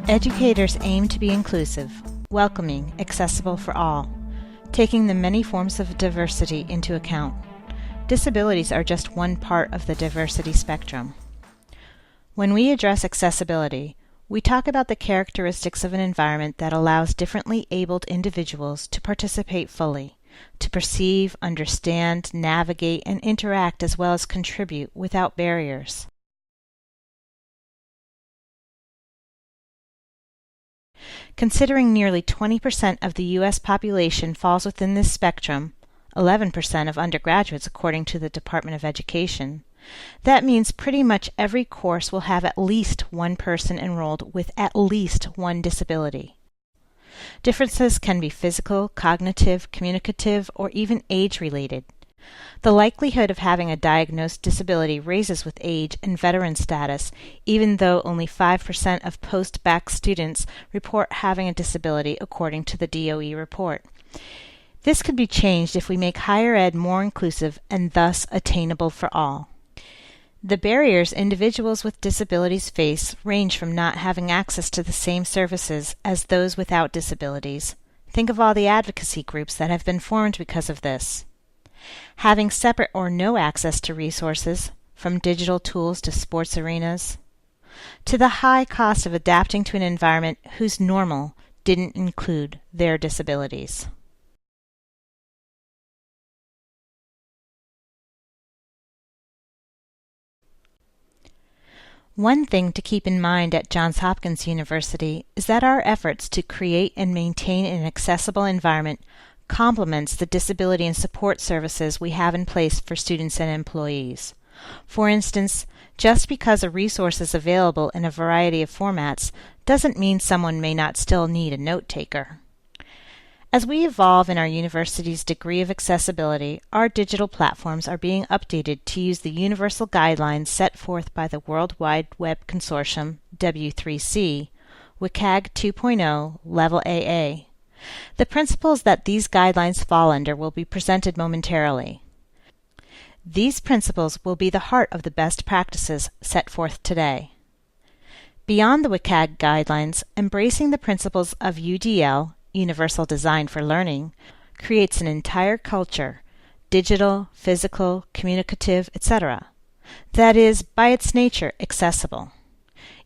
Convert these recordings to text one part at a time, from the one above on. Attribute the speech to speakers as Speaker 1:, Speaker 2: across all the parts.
Speaker 1: Educators aim to be inclusive, welcoming, accessible for all, taking the many forms of diversity into account. Disabilities are just one part of the diversity spectrum. When we address accessibility, we talk about the characteristics of an environment that allows differently abled individuals to participate fully, to perceive, understand, navigate, and interact as well as contribute without barriers. Considering nearly 20% of the U.S. population falls within this spectrum, 11% of undergraduates according to the Department of Education, that means pretty much every course will have at least one person enrolled with at least one disability. Differences can be physical, cognitive, communicative, or even age-related. The likelihood of having a diagnosed disability raises with age and veteran status, even though only 5% of post-bac students report having a disability according to the DOE report. This could be changed if we make higher ed more inclusive and thus attainable for all. The barriers individuals with disabilities face range from not having access to the same services as those without disabilities. Think of all the advocacy groups that have been formed because of this. Having separate or no access to resources, from digital tools to sports arenas, to the high cost of adapting to an environment whose normal didn't include their disabilities. One thing to keep in mind at Johns Hopkins University is that our efforts to create and maintain an accessible environment complements the disability and support services we have in place for students and employees. For instance, just because a resource is available in a variety of formats doesn't mean someone may not still need a note taker. As we evolve in our university's degree of accessibility, our digital platforms are being updated to use the universal guidelines set forth by the World Wide Web Consortium, W3C, WCAG 2.0, Level AA. The principles that these guidelines fall under will be presented momentarily. These principles will be the heart of the best practices set forth today. Beyond the WCAG guidelines, embracing the principles of UDL, Universal Design for Learning, creates an entire culture, digital, physical, communicative, etc., that is, by its nature, accessible.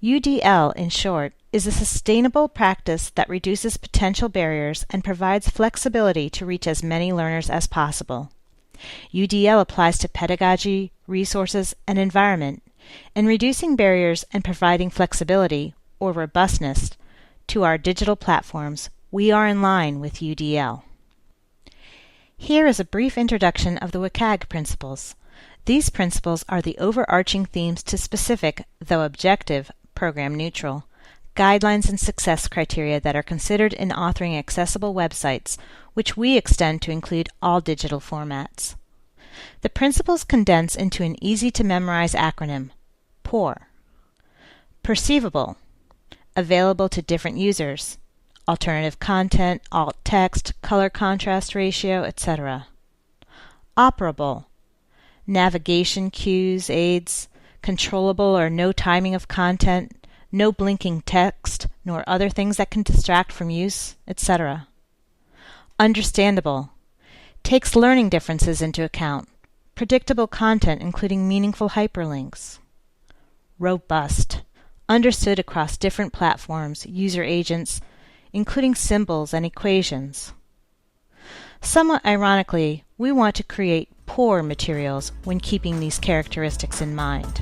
Speaker 1: UDL, in short, is a sustainable practice that reduces potential barriers and provides flexibility to reach as many learners as possible. UDL applies to pedagogy, resources, and environment, and reducing barriers and providing flexibility, or robustness, to our digital platforms. We are in line with UDL. Here is a brief introduction of the WCAG principles. These principles are the overarching themes to specific, though objective, program neutral, guidelines and success criteria that are considered in authoring accessible websites, which we extend to include all digital formats. The principles condense into an easy-to-memorize acronym, POUR. Perceivable, available to different users, alternative content, alt text, color contrast ratio, etc. Operable, navigation cues, aids, controllable or no timing of content, no blinking text, nor other things that can distract from use, etc. Understandable, takes learning differences into account, predictable content including meaningful hyperlinks. Robust, understood across different platforms, user agents, including symbols and equations. Somewhat ironically, we want to create poor materials when keeping these characteristics in mind.